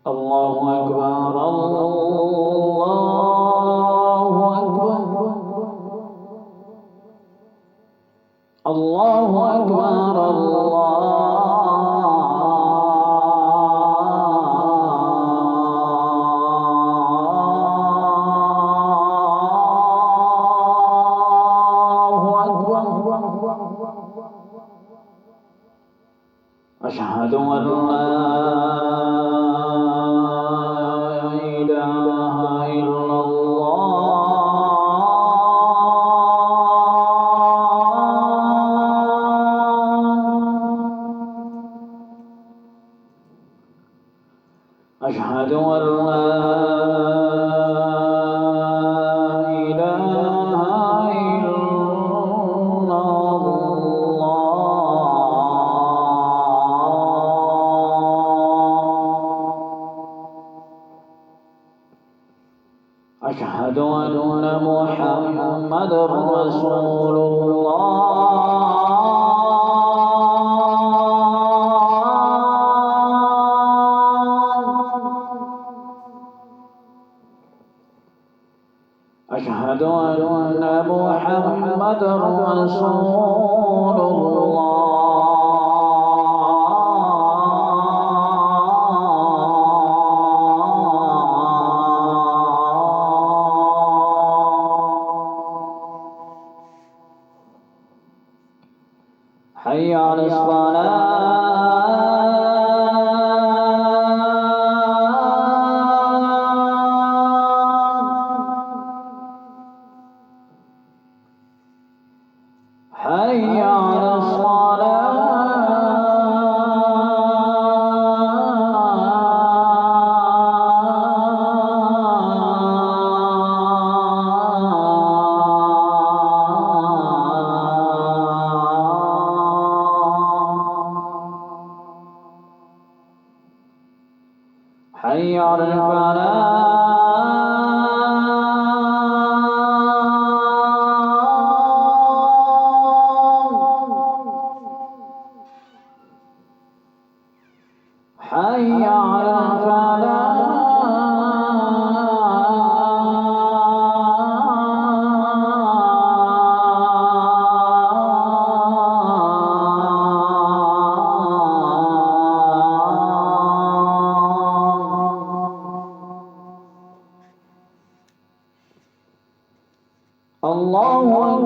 الله أكبر الله أكبر أشهد أن لا إله إلا الله أشهد أن لا أشهد أن محمد رسول الله أشهد أن محمد رسول الله حي على الصلاة حي على حي على الفلاح حي على الفلاح الله